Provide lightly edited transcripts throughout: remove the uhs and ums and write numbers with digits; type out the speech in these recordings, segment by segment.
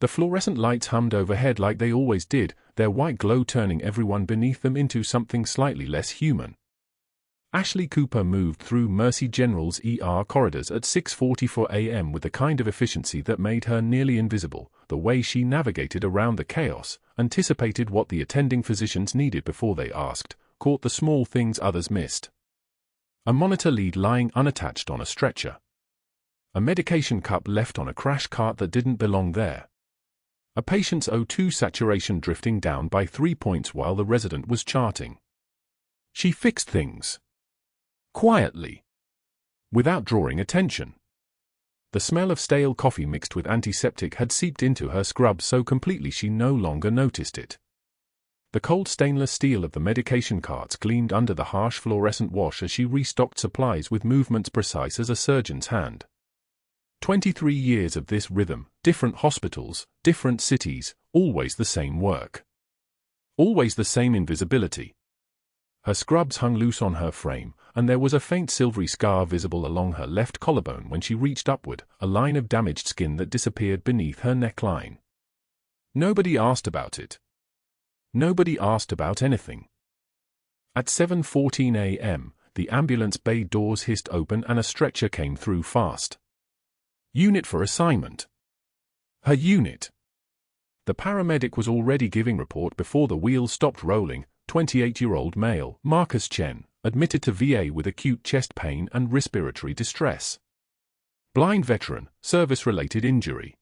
The fluorescent lights hummed overhead like they always did, their white glow turning everyone beneath them into something slightly less human. Ashley Cooper moved through Mercy General's ER corridors at 6:44 a.m. with the kind of efficiency that made her nearly invisible. The way she navigated around the chaos, anticipated what the attending physicians needed before they asked, caught the small things others missed. A monitor lead lying unattached on a stretcher. A medication cup left on a crash cart that didn't belong there. A patient's O2 saturation drifting down by 3 points while the resident was charting. She fixed things. Quietly. Without drawing attention. The smell of stale coffee mixed with antiseptic had seeped into her scrub so completely she no longer noticed it. The cold stainless steel of the medication carts gleamed under the harsh fluorescent wash as she restocked supplies with movements precise as a surgeon's hand. 23 years of this rhythm, different hospitals, different cities, always the same work. Always the same invisibility. Her scrubs hung loose on her frame, and there was a faint silvery scar visible along her left collarbone when she reached upward, a line of damaged skin that disappeared beneath her neckline. Nobody asked about it. Nobody asked about anything. At 7:14 a.m., the ambulance bay doors hissed open and a stretcher came through fast. Unit for assignment. Her unit. The paramedic was already giving report before the wheels stopped rolling. 28-year-old male, Marcus Chen, admitted to VA with acute chest pain and respiratory distress. Blind veteran, service-related injury.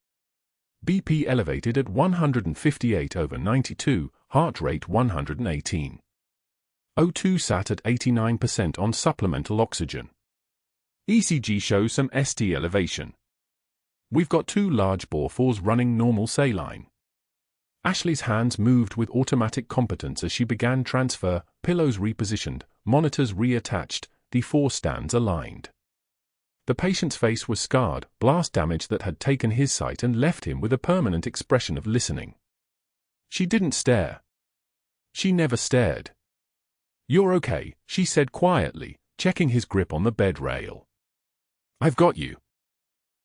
BP elevated at 158/92, heart rate 118. O2 sat at 89% on supplemental oxygen. ECG shows some ST elevation. We've got 2 large bore 4s running normal saline. Ashley's hands moved with automatic competence as she began transfer, pillows repositioned, monitors reattached, the 4 stands aligned. The patient's face was scarred, blast damage that had taken his sight and left him with a permanent expression of listening. She didn't stare. She never stared. "You're okay," she said quietly, checking his grip on the bed rail. "I've got you.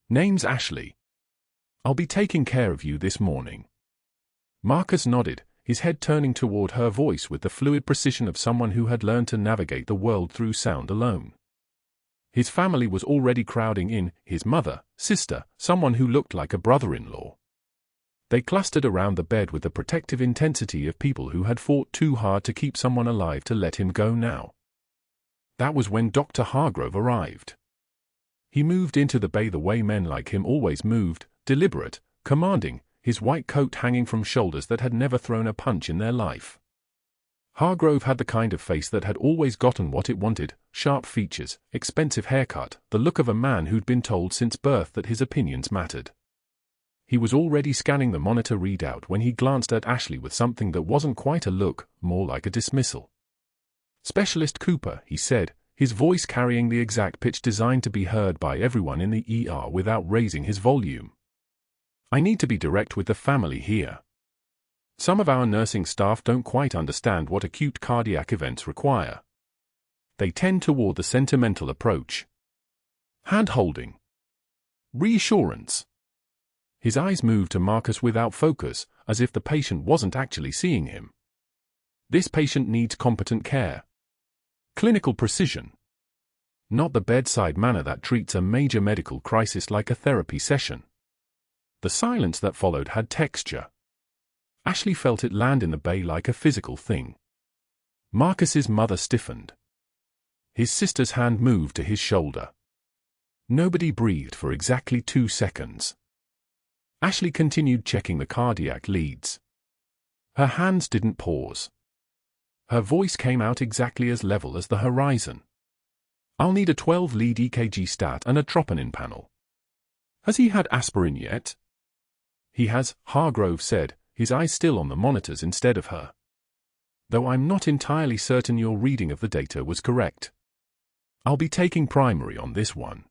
Name's Ashley. I'll be taking care of you this morning." Marcus nodded, his head turning toward her voice with the fluid precision of someone who had learned to navigate the world through sound alone. His family was already crowding in, his mother, sister, someone who looked like a brother-in-law. They clustered around the bed with the protective intensity of people who had fought too hard to keep someone alive to let him go now. That was when Dr. Hargrove arrived. He moved into the bay the way men like him always moved, deliberate, commanding, his white coat hanging from shoulders that had never thrown a punch in their life. Hargrove had the kind of face that had always gotten what it wanted, sharp features, expensive haircut, the look of a man who'd been told since birth that his opinions mattered. He was already scanning the monitor readout when he glanced at Ashley with something that wasn't quite a look, more like a dismissal. "Specialist Cooper," he said, his voice carrying the exact pitch designed to be heard by everyone in the ER without raising his volume. "I need to be direct with the family here. Some of our nursing staff don't quite understand what acute cardiac events require. They tend toward the sentimental approach. Hand-holding. Reassurance." His eyes moved to Marcus without focus, as if the patient wasn't actually seeing him. "This patient needs competent care. Clinical precision. Not the bedside manner that treats a major medical crisis like a therapy session." The silence that followed had texture. Ashley felt it land in the bay like a physical thing. Marcus's mother stiffened. His sister's hand moved to his shoulder. Nobody breathed for exactly 2 seconds. Ashley continued checking the cardiac leads. Her hands didn't pause. Her voice came out exactly as level as the horizon. "I'll need a 12-lead EKG stat and a troponin panel. Has he had aspirin yet?" "He has," Hargrove said, his eyes still on the monitors instead of her. "Though I'm not entirely certain your reading of the data was correct. I'll be taking primary on this one."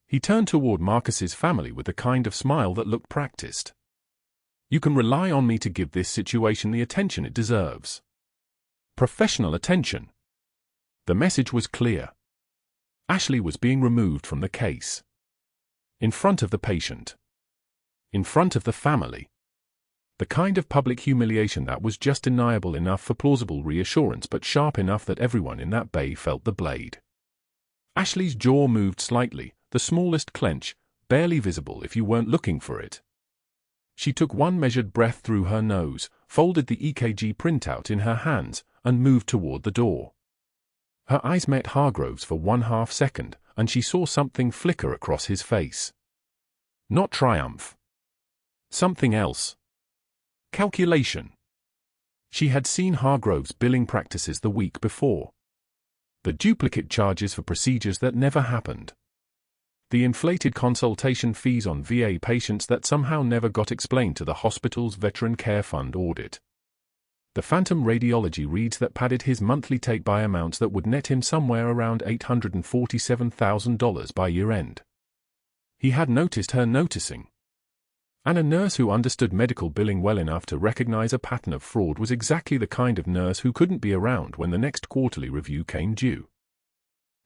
He turned toward Marcus's family with the kind of smile that looked practiced. "You can rely on me to give this situation the attention it deserves. Professional attention." The message was clear. Ashley was being removed from the case. In front of the patient. In front of the family. The kind of public humiliation that was just deniable enough for plausible reassurance but sharp enough that everyone in that bay felt the blade. Ashley's jaw moved slightly, the smallest clench, barely visible if you weren't looking for it. She took one measured breath through her nose, folded the EKG printout in her hands, and moved toward the door. Her eyes met Hargrove's for 1/2 second, and she saw something flicker across his face. Not triumph. Something else. Calculation. She had seen Hargrove's billing practices the week before. The duplicate charges for procedures that never happened. The inflated consultation fees on VA patients that somehow never got explained to the hospital's Veteran Care Fund audit. The phantom radiology reads that padded his monthly take by amounts that would net him somewhere around $847,000 by year-end. He had noticed her noticing. And a nurse who understood medical billing well enough to recognize a pattern of fraud was exactly the kind of nurse who couldn't be around when the next quarterly review came due.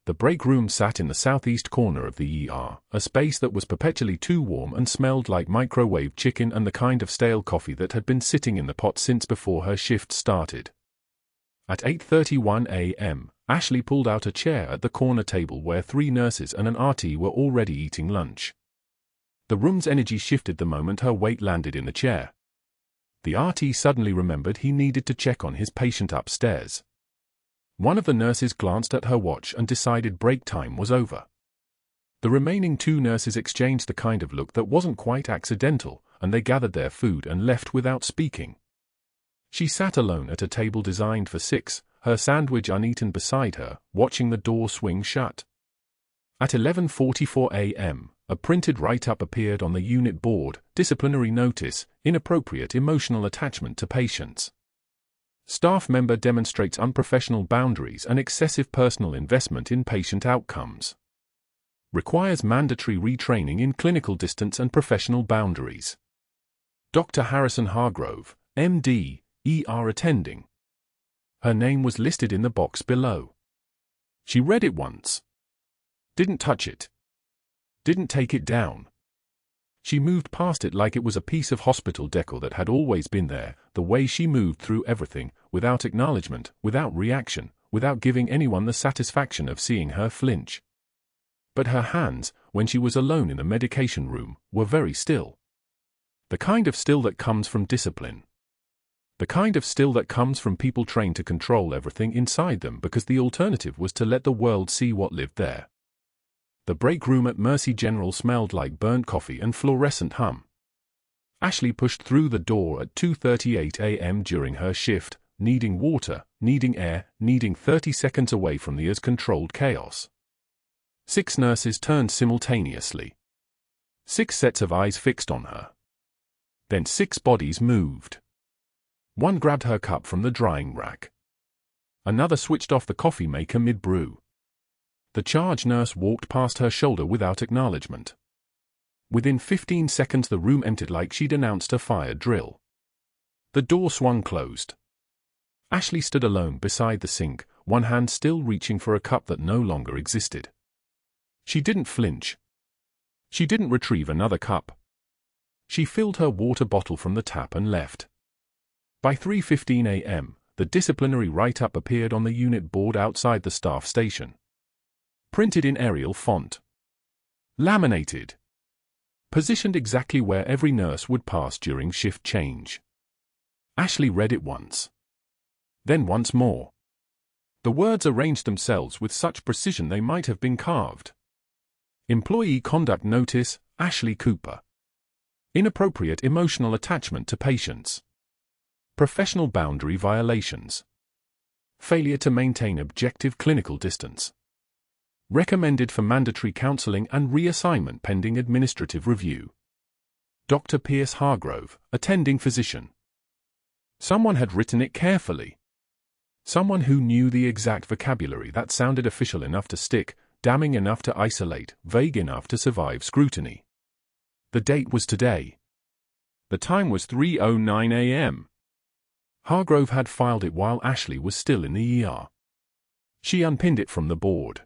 The break room sat in the southeast corner of the ER, a space that was perpetually too warm and smelled like microwave chicken and the kind of stale coffee that had been sitting in the pot since before her shift started. At 8:31 a.m., Ashley pulled out a chair at the corner table where 3 nurses and an RT were already eating lunch. The room's energy shifted the moment her weight landed in the chair. The RT suddenly remembered he needed to check on his patient upstairs. One of the nurses glanced at her watch and decided break time was over. The remaining 2 nurses exchanged the kind of look that wasn't quite accidental, and they gathered their food and left without speaking. She sat alone at a table designed for 6, her sandwich uneaten beside her, watching the door swing shut. At 11:44 a.m., a printed write-up appeared on the unit board, disciplinary notice, inappropriate emotional attachment to patients. Staff member demonstrates unprofessional boundaries and excessive personal investment in patient outcomes. Requires mandatory retraining in clinical distance and professional boundaries. Dr. Harrison Hargrove, MD, ER attending. Her name was listed in the box below. She read it once. Didn't touch it. Didn't take it down. She moved past it like it was a piece of hospital decor that had always been there, the way she moved through everything, without acknowledgement, without reaction, without giving anyone the satisfaction of seeing her flinch. But her hands, when she was alone in the medication room, were very still. The kind of still that comes from discipline. The kind of still that comes from people trained to control everything inside them because the alternative was to let the world see what lived there. The break room at Mercy General smelled like burnt coffee and fluorescent hum. Ashley pushed through the door at 2:38 a.m. during her shift, needing water, needing air, needing 30 seconds away from the as-controlled chaos. 6 nurses turned simultaneously. 6 sets of eyes fixed on her. Then 6 bodies moved. One grabbed her cup from the drying rack. Another switched off the coffee maker mid-brew. The charge nurse walked past her shoulder without acknowledgement. Within 15 seconds the room emptied like she'd announced a fire drill. The door swung closed. Ashley stood alone beside the sink, one hand still reaching for a cup that no longer existed. She didn't flinch. She didn't retrieve another cup. She filled her water bottle from the tap and left. By 3:15 a.m., the disciplinary write-up appeared on the unit board outside the staff station. Printed in Arial font. Laminated. Positioned exactly where every nurse would pass during shift change. Ashley read it once. Then once more. The words arranged themselves with such precision they might have been carved. Employee conduct notice, Ashley Cooper. Inappropriate emotional attachment to patients. Professional boundary violations. Failure to maintain objective clinical distance. Recommended for mandatory counseling and reassignment pending administrative review. Dr. Pierce Hargrove, attending physician. Someone had written it carefully. Someone who knew the exact vocabulary that sounded official enough to stick, damning enough to isolate, vague enough to survive scrutiny. The date was today. The time was 3:09 a.m. Hargrove had filed it while Ashley was still in the ER. She unpinned it from the board.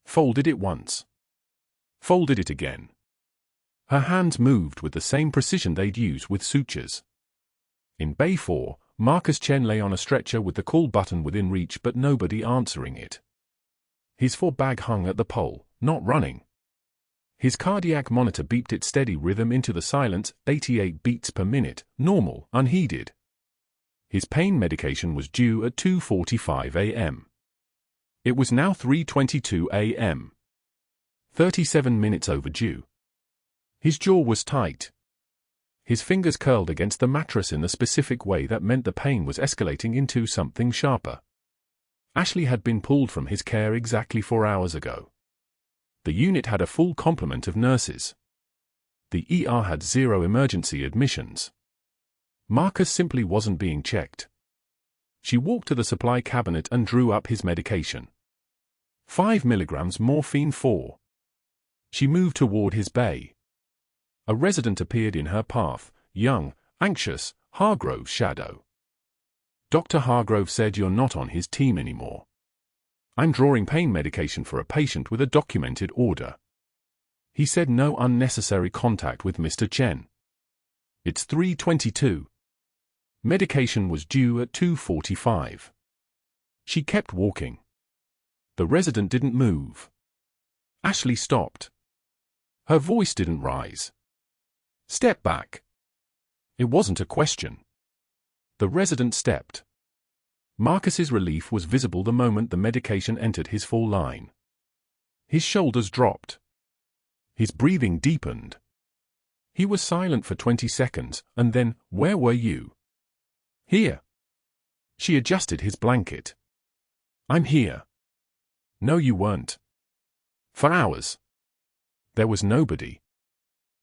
Folded it once. Folded it again. Her hands moved with the same precision they'd use with sutures. In Bay 4, Marcus Chen lay on a stretcher with the call button within reach but nobody answering it. His four-bag hung at the pole, not running. His cardiac monitor beeped its steady rhythm into the silence, 88 beats per minute, normal, unheeded. His pain medication was due at 2:45 a.m. It was now 3:22 a.m. 37 minutes overdue. His jaw was tight. His fingers curled against the mattress in the specific way that meant the pain was escalating into something sharper. Ashley had been pulled from his care exactly 4 hours ago. The unit had a full complement of nurses. The ER had 0 emergency admissions. Marcus simply wasn't being checked. She walked to the supply cabinet and drew up his medication. 5 milligrams morphine 4. She moved toward his bay. A resident appeared in her path, young, anxious, Hargrove's shadow. Dr. Hargrove said you're not on his team anymore. I'm drawing pain medication for a patient with a documented order. He said no unnecessary contact with Mr. Chen. It's 3:22. Medication was due at 2:45. She kept walking. The resident didn't move. Ashley stopped. Her voice didn't rise. Step back. It wasn't a question. The resident stepped. Marcus's relief was visible the moment the medication entered his full line. His shoulders dropped. His breathing deepened. He was silent for 20 seconds, and then, where were you? Here. She adjusted his blanket. I'm here. No, you weren't. For hours. There was nobody.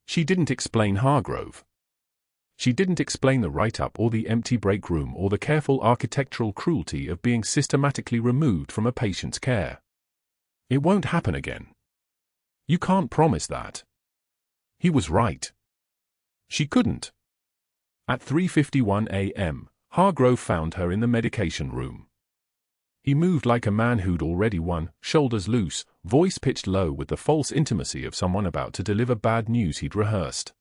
She didn't explain Hargrove. She didn't explain the write-up or the empty break room or the careful architectural cruelty of being systematically removed from a patient's care. It won't happen again. You can't promise that. He was right. She couldn't. At 3:51 a.m., Hargrove found her in the medication room. He moved like a man who'd already won, shoulders loose, voice pitched low with the false intimacy of someone about to deliver bad news he'd rehearsed.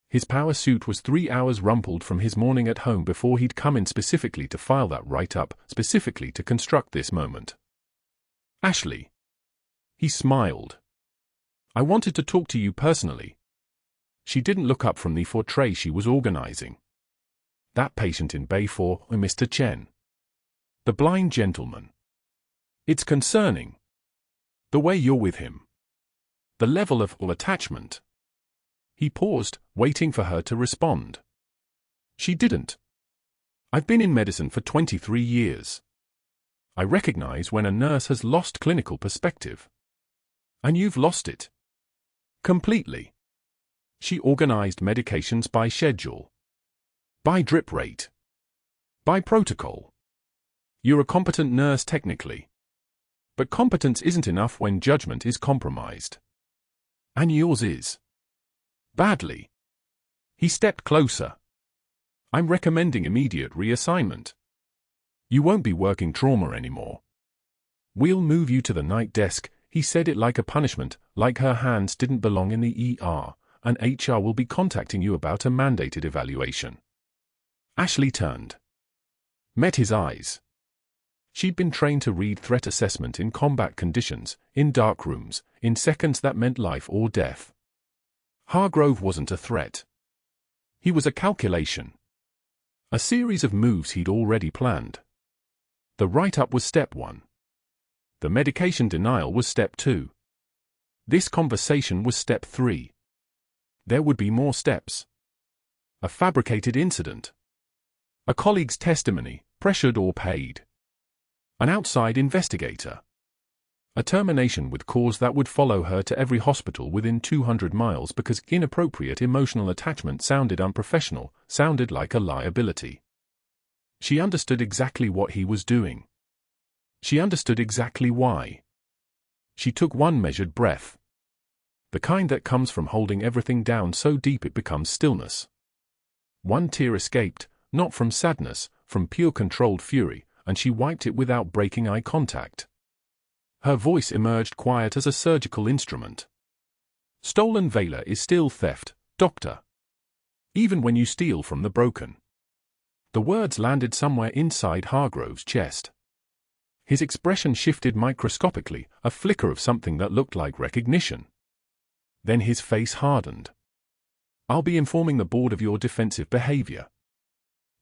His power suit was 3 hours rumpled from his morning at home before he'd come in specifically to file that write-up, specifically to construct this moment. Ashley. He smiled. I wanted to talk to you personally. She didn't look up from the portrait she was organizing. That patient in Bay 4, Mr. Chen. The blind gentleman. It's concerning. The way you're with him. The level of attachment. He paused, waiting for her to respond. She didn't. I've been in medicine for 23 years. I recognize when a nurse has lost clinical perspective. And you've lost it. Completely. She organized medications by schedule. By drip rate. By protocol. You're a competent nurse technically. But competence isn't enough when judgment is compromised. And yours is. Badly. He stepped closer. I'm recommending immediate reassignment. You won't be working trauma anymore. We'll move you to the night desk. He said it like a punishment, like her hands didn't belong in the ER, and HR will be contacting you about a mandated evaluation. Ashley turned. Met his eyes. She'd been trained to read threat assessment in combat conditions, in dark rooms, in seconds that meant life or death. Hargrove wasn't a threat. He was a calculation. A series of moves he'd already planned. The write-up was step 1. The medication denial was step 2. This conversation was step 3. There would be more steps. A fabricated incident. A colleague's testimony, pressured or paid. An outside investigator. A termination with cause that would follow her to every hospital within 200 miles because inappropriate emotional attachment sounded unprofessional, sounded like a liability. She understood exactly what he was doing. She understood exactly why. She took one measured breath. The kind that comes from holding everything down so deep it becomes stillness. One tear escaped, not from sadness, from pure controlled fury, and she wiped it without breaking eye contact. Her voice emerged quiet as a surgical instrument. Stolen valor is still theft, doctor. Even when you steal from the broken. The words landed somewhere inside Hargrove's chest. His expression shifted microscopically, a flicker of something that looked like recognition. Then his face hardened. I'll be informing the board of your defensive behavior.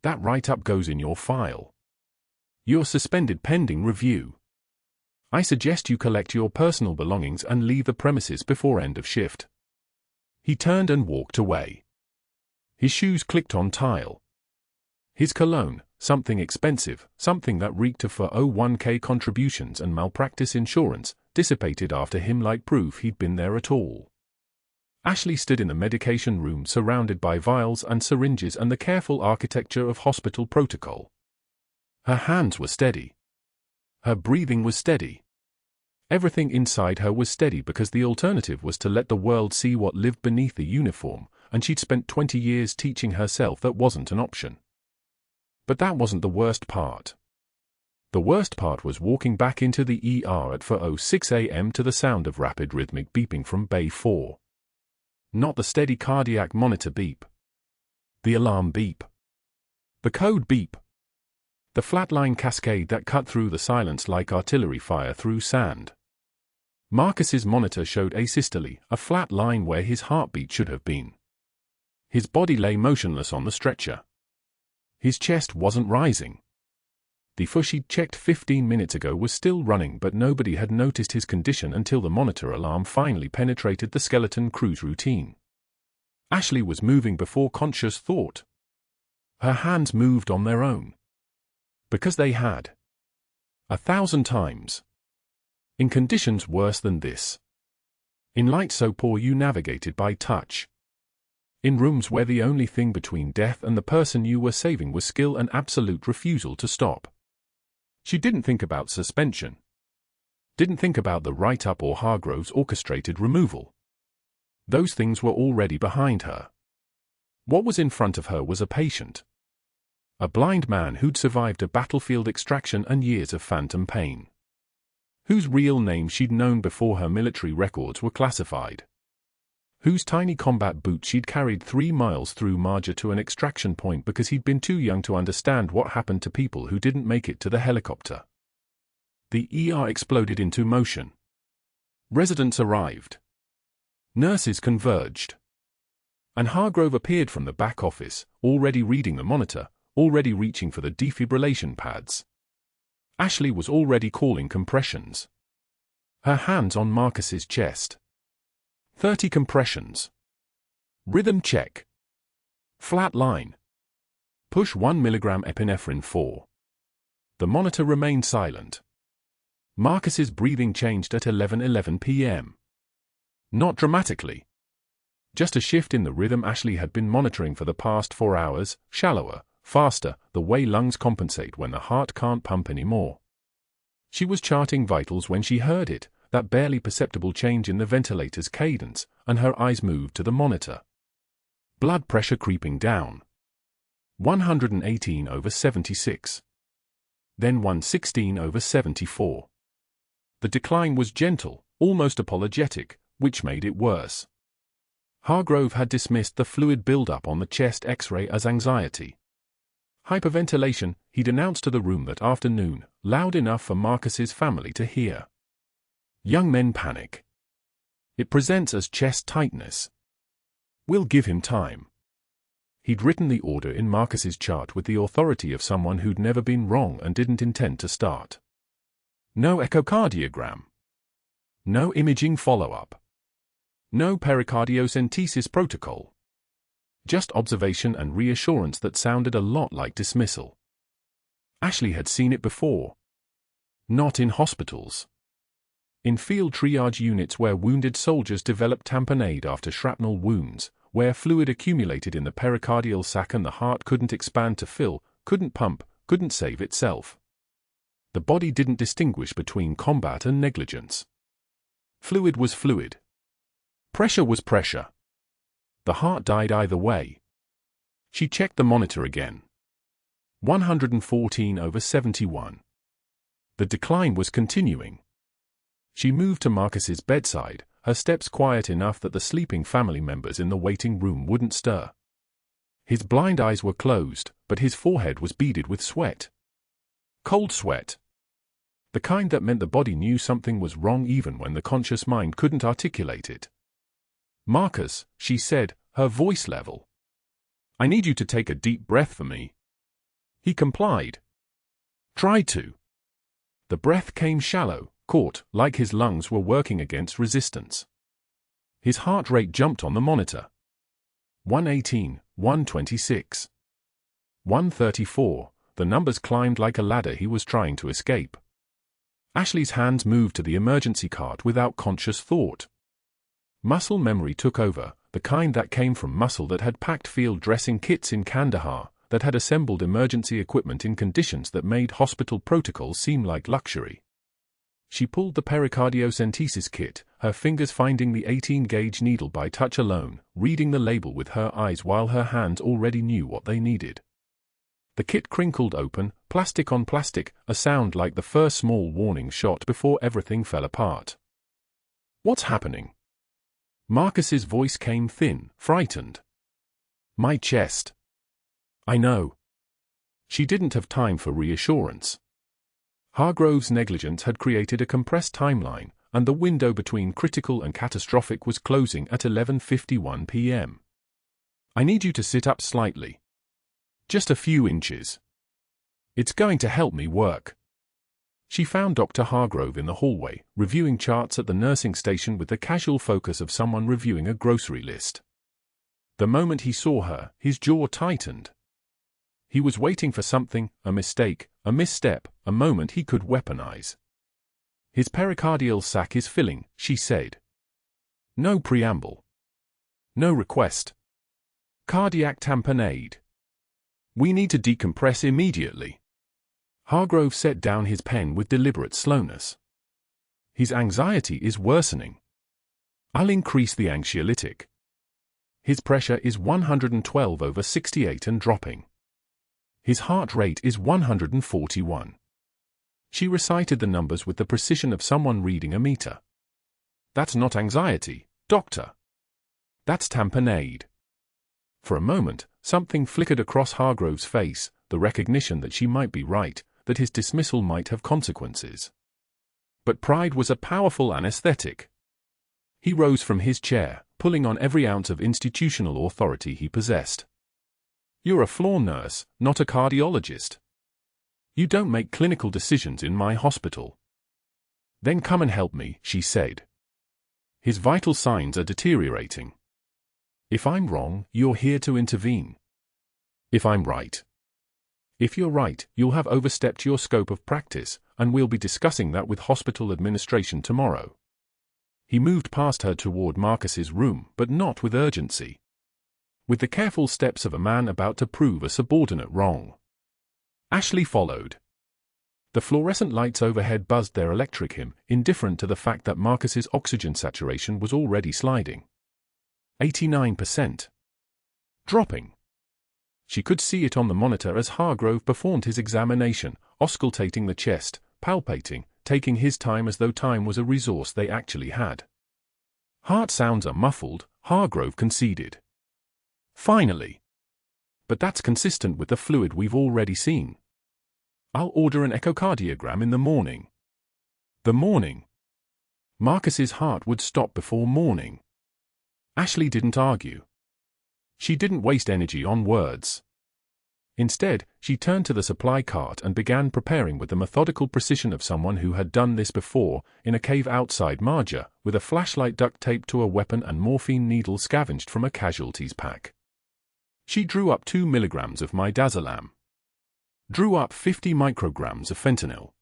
That write-up goes in your file. You're suspended pending review. I suggest you collect your personal belongings and leave the premises before end of shift. He turned and walked away. His shoes clicked on tile. His cologne, something expensive, something that reeked of 401k contributions and malpractice insurance, dissipated after him like proof he'd been there at all. Ashley stood in the medication room surrounded by vials and syringes and the careful architecture of hospital protocol. Her hands were steady. Her breathing was steady. Everything inside her was steady because the alternative was to let the world see what lived beneath the uniform, and she'd spent 20 years teaching herself that wasn't an option. But that wasn't the worst part. The worst part was walking back into the ER at 4:06 a.m. to the sound of rapid rhythmic beeping from Bay 4. Not the steady cardiac monitor beep. The alarm beep. The code beep. The flatline cascade that cut through the silence like artillery fire through sand. Marcus's monitor showed asystole, a flat line where his heartbeat should have been. His body lay motionless on the stretcher. His chest wasn't rising. The push he'd checked 15 minutes ago was still running, but nobody had noticed his condition until the monitor alarm finally penetrated the skeleton crew's routine. Ashley was moving before conscious thought. Her hands moved on their own. Because they had. 1,000 times. In conditions worse than this. In light so poor you navigated by touch. In rooms where the only thing between death and the person you were saving was skill and absolute refusal to stop. She didn't think about suspension. Didn't think about the write-up or Hargrove's orchestrated removal. Those things were already behind her. What was in front of her was a patient. A blind man who'd survived a battlefield extraction and years of phantom pain. Whose real name she'd known before her military records were classified. Whose tiny combat boots she'd carried 3 miles through Marja to an extraction point because he'd been too young to understand what happened to people who didn't make it to the helicopter. The ER exploded into motion. Residents arrived. Nurses converged. And Hargrove appeared from the back office, already reading the monitor, already reaching for the defibrillation pads. Ashley was already calling compressions. Her hands on Marcus's chest. 30 compressions. Rhythm check. Flat line. Push 1 mg epinephrine 4. The monitor remained silent. Marcus's breathing changed at 11:11 p.m. Not dramatically. Just a shift in the rhythm Ashley had been monitoring for the past 4 hours, shallower, faster, the way lungs compensate when the heart can't pump anymore. She was charting vitals when she heard it, that barely perceptible change in the ventilator's cadence, and her eyes moved to the monitor. Blood pressure creeping down. 118/76. Then 116/74. The decline was gentle, almost apologetic, which made it worse. Hargrove had dismissed the fluid buildup on the chest X-ray as anxiety. Hyperventilation, he'd announced to the room that afternoon, loud enough for Marcus's family to hear. Young men panic. It presents as chest tightness. We'll give him time. He'd written the order in Marcus's chart with the authority of someone who'd never been wrong and didn't intend to start. No echocardiogram. No imaging follow-up. No pericardiocentesis protocol. Just observation and reassurance that sounded a lot like dismissal. Ashley had seen it before. Not in hospitals. In field triage units where wounded soldiers developed tamponade after shrapnel wounds, where fluid accumulated in the pericardial sac and the heart couldn't expand to fill, couldn't pump, couldn't save itself. The body didn't distinguish between combat and negligence. Fluid was fluid. Pressure was pressure. The heart died either way. She checked the monitor again. 114/71. The decline was continuing. She moved to Marcus's bedside, her steps quiet enough that the sleeping family members in the waiting room wouldn't stir. His blind eyes were closed, but his forehead was beaded with sweat. Cold sweat. The kind that meant the body knew something was wrong even when the conscious mind couldn't articulate it. "Marcus," she said, her voice level. "I need you to take a deep breath for me." He complied. "Try to." The breath came shallow, caught, like his lungs were working against resistance. His heart rate jumped on the monitor. 118, 126. 134, the numbers climbed like a ladder he was trying to escape. Ashley's hands moved to the emergency cart without conscious thought. Muscle memory took over, the kind that came from muscle that had packed field dressing kits in Kandahar, that had assembled emergency equipment in conditions that made hospital protocols seem like luxury. She pulled the pericardiocentesis kit, her fingers finding the 18-gauge needle by touch alone, reading the label with her eyes while her hands already knew what they needed. The kit crinkled open, plastic on plastic, a sound like the first small warning shot before everything fell apart. "What's happening?" Marcus's voice came thin, frightened. "My chest." "I know." She didn't have time for reassurance. Hargrove's negligence had created a compressed timeline, and the window between critical and catastrophic was closing at 11:51 p.m. "I need you to sit up slightly. Just a few inches. It's going to help me work." She found Dr. Hargrove in the hallway, reviewing charts at the nursing station with the casual focus of someone reviewing a grocery list. The moment he saw her, his jaw tightened. He was waiting for something, a mistake, a misstep, a moment he could weaponize. "His pericardial sac is filling," she said. No preamble. No request. Cardiac tamponade. "We need to decompress immediately." Hargrove set down his pen with deliberate slowness. "His anxiety is worsening. I'll increase the anxiolytic. His pressure is 112/68 and dropping. His heart rate is 141. She recited the numbers with the precision of someone reading a meter. "That's not anxiety, doctor. That's tamponade." For a moment, something flickered across Hargrove's face, the recognition that she might be right, that his dismissal might have consequences. But pride was a powerful anesthetic. He rose from his chair, pulling on every ounce of institutional authority he possessed. "You're a floor nurse, not a cardiologist. You don't make clinical decisions in my hospital." "Then come and help me," she said. "His vital signs are deteriorating. If I'm wrong, you're here to intervene. If I'm right. If you're right, you'll have overstepped your scope of practice, and we'll be discussing that with hospital administration tomorrow." He moved past her toward Marcus's room, but not with urgency. With the careful steps of a man about to prove a subordinate wrong. Ashley followed. The fluorescent lights overhead buzzed their electric hymn, indifferent to the fact that Marcus's oxygen saturation was already sliding. 89%. Dropping. She could see it on the monitor as Hargrove performed his examination, auscultating the chest, palpating, taking his time as though time was a resource they actually had. "Heart sounds are muffled," Hargrove conceded. "Finally. But that's consistent with the fluid we've already seen. I'll order an echocardiogram in the morning." The morning. Marcus's heart would stop before morning. Ashley didn't argue. She didn't waste energy on words. Instead, she turned to the supply cart and began preparing with the methodical precision of someone who had done this before, in a cave outside Marja, with a flashlight duct taped to a weapon and morphine needle scavenged from a casualties pack. She drew up 2 milligrams of midazolam. Drew up 50 micrograms of fentanyl.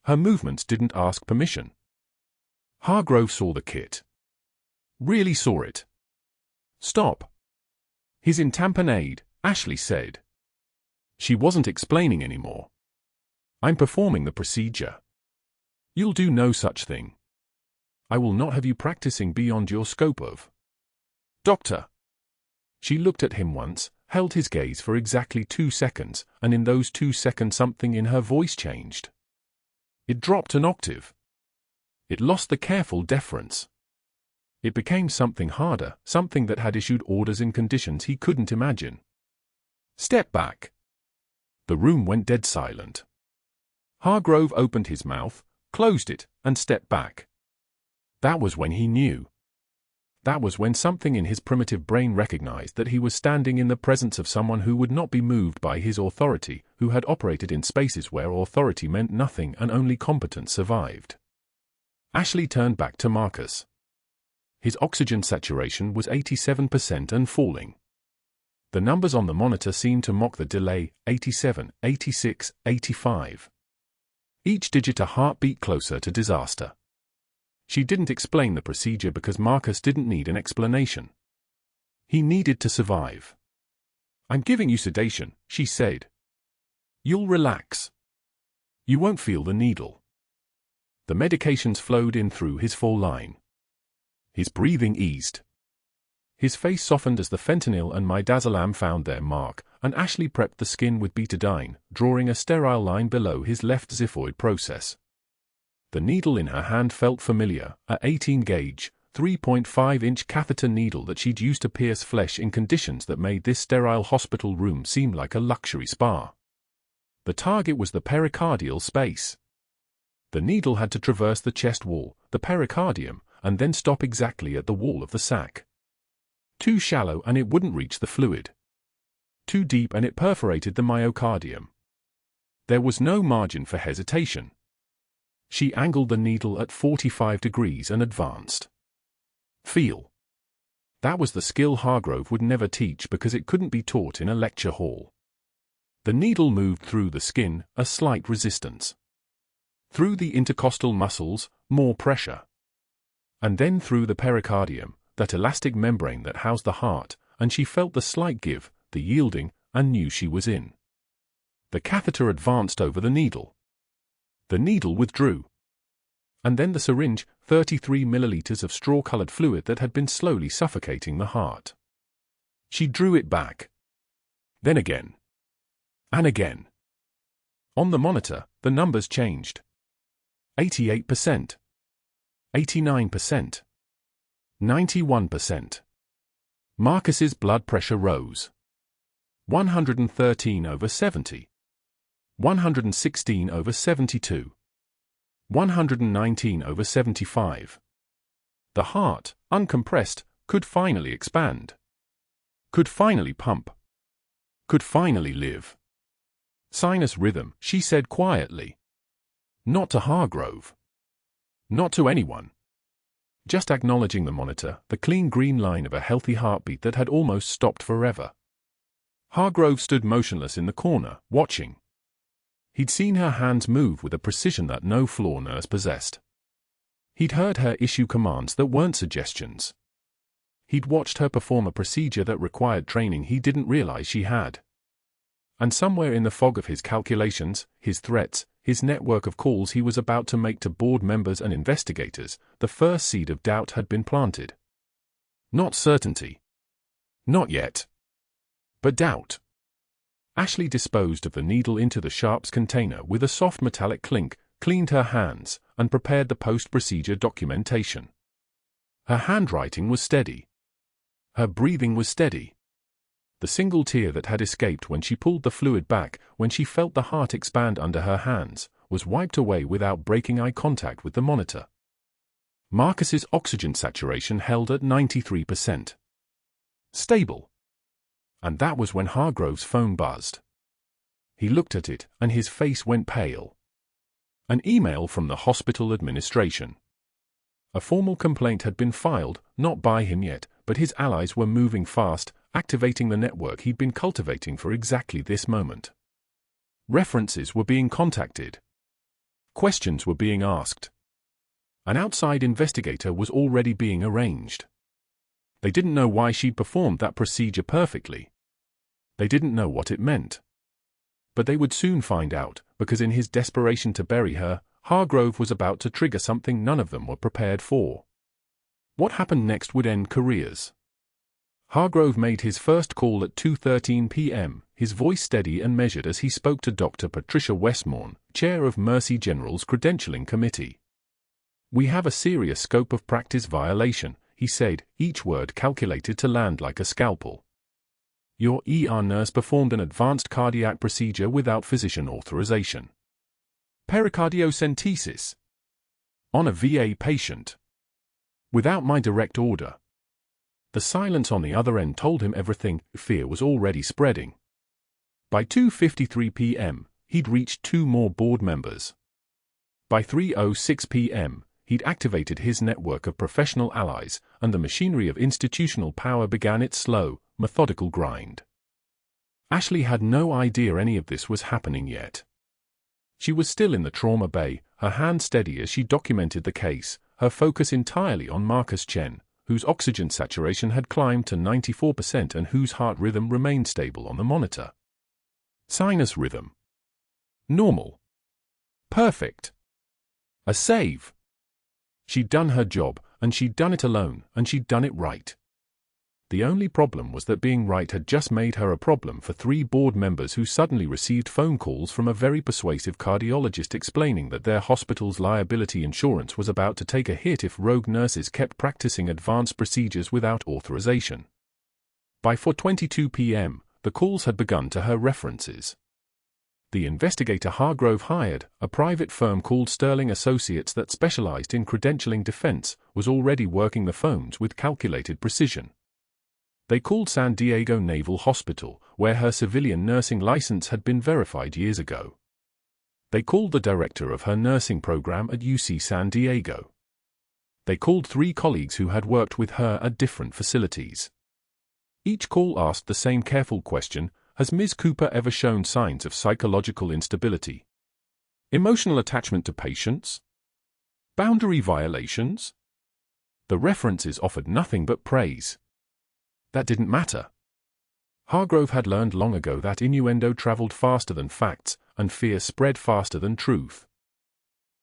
Her movements didn't ask permission. Hargrove saw the kit. Really saw it. "Stop. He's in tamponade," Ashley said. She wasn't explaining anymore. "I'm performing the procedure. You'll do no such thing. I will not have you practicing beyond your scope of." "Doctor." She looked at him once, held his gaze for exactly 2 seconds, and in those 2 seconds something in her voice changed. It dropped an octave. It lost the careful deference. It became something harder, something that had issued orders in conditions he couldn't imagine. Step back. The room went dead silent. Hargrove opened his mouth, closed it, and stepped back. That was when he knew. That was when something in his primitive brain recognized that he was standing in the presence of someone who would not be moved by his authority, who had operated in spaces where authority meant nothing and only competence survived. Ashley turned back to Marcus. His oxygen saturation was 87% and falling. The numbers on the monitor seemed to mock the delay, 87, 86, 85. Each digit a heartbeat closer to disaster. She didn't explain the procedure because Marcus didn't need an explanation. He needed to survive. "I'm giving you sedation," she said. "You'll relax. You won't feel the needle." The medications flowed in through his full line. His breathing eased. His face softened as the fentanyl and midazolam found their mark, and Ashley prepped the skin with betadine, drawing a sterile line below his left xiphoid process. The needle in her hand felt familiar, a 18-gauge, 3.5-inch catheter needle that she'd used to pierce flesh in conditions that made this sterile hospital room seem like a luxury spa. The target was the pericardial space. The needle had to traverse the chest wall, the pericardium, and then stop exactly at the wall of the sac. Too shallow and it wouldn't reach the fluid. Too deep and it perforated the myocardium. There was no margin for hesitation. She angled the needle at 45 degrees and advanced. Feel. That was the skill Hargrove would never teach because it couldn't be taught in a lecture hall. The needle moved through the skin, a slight resistance. Through the intercostal muscles, more pressure. And then through the pericardium, that elastic membrane that housed the heart, and she felt the slight give, the yielding, and knew she was in. The catheter advanced over the needle. The needle withdrew. And then the syringe, 33 milliliters of straw-colored fluid that had been slowly suffocating the heart. She drew it back. Then again. And again. On the monitor, the numbers changed. 88%. 89%. 91%. Marcus's blood pressure rose. 113/70. 116/72. 119/75. The heart, uncompressed, could finally expand. Could finally pump. Could finally live. "Sinus rhythm," she said quietly. Not to Hargrove. Not to anyone. Just acknowledging the monitor, the clean green line of a healthy heartbeat that had almost stopped forever. Hargrove stood motionless in the corner, watching. He'd seen her hands move with a precision that no floor nurse possessed. He'd heard her issue commands that weren't suggestions. He'd watched her perform a procedure that required training he didn't realize she had. And somewhere in the fog of his calculations, his threats, his network of calls he was about to make to board members and investigators, the first seed of doubt had been planted. Not certainty. Not yet. But doubt. Ashley disposed of the needle into the sharps container with a soft metallic clink, cleaned her hands, and prepared the post-procedure documentation. Her handwriting was steady. Her breathing was steady. The single tear that had escaped when she pulled the fluid back, when she felt the heart expand under her hands, was wiped away without breaking eye contact with the monitor. Marcus's oxygen saturation held at 93%. Stable. And that was when Hargrove's phone buzzed. He looked at it, and his face went pale. An email from the hospital administration. A formal complaint had been filed, not by him yet, but his allies were moving fast, activating the network he'd been cultivating for exactly this moment. References were being contacted. Questions were being asked. An outside investigator was already being arranged. They didn't know why she'd performed that procedure perfectly. They didn't know what it meant. But they would soon find out, because in his desperation to bury her, Hargrove was about to trigger something none of them were prepared for. What happened next would end careers. Hargrove made his first call at 2:13 p.m., his voice steady and measured as he spoke to Dr. Patricia Westmorn, chair of Mercy General's credentialing committee. "We have a serious scope of practice violation. he said, each word calculated to land like a scalpel. Your ER nurse performed an advanced cardiac procedure without physician authorization. Pericardiocentesis. On a VA patient. Without my direct order. The silence on the other end told him everything. Fear was already spreading. By 2:53 p.m., he'd reached 2 more board members. By 3:06 p.m., he'd activated his network of professional allies, and the machinery of institutional power began its slow, methodical grind. Ashley had no idea any of this was happening yet. She was still in the trauma bay, her hand steady as she documented the case, her focus entirely on Marcus Chen, whose oxygen saturation had climbed to 94% and whose heart rhythm remained stable on the monitor. Sinus rhythm. Normal. Perfect. A save. She'd done her job, and she'd done it alone, and she'd done it right. The only problem was that being right had just made her a problem for 3 board members who suddenly received phone calls from a very persuasive cardiologist explaining that their hospital's liability insurance was about to take a hit if rogue nurses kept practicing advanced procedures without authorization. By 4:22 p.m., the calls had begun to her references. The investigator Hargrove hired, a private firm called Sterling Associates that specialized in credentialing defense, was already working the phones with calculated precision. They called San Diego Naval Hospital, where her civilian nursing license had been verified years ago. They called the director of her nursing program at UC San Diego. They called 3 colleagues who had worked with her at different facilities. Each call asked the same careful question: has Ms. Cooper ever shown signs of psychological instability? Emotional attachment to patients? Boundary violations? The references offered nothing but praise. That didn't matter. Hargrove had learned long ago that innuendo traveled faster than facts, and fear spread faster than truth.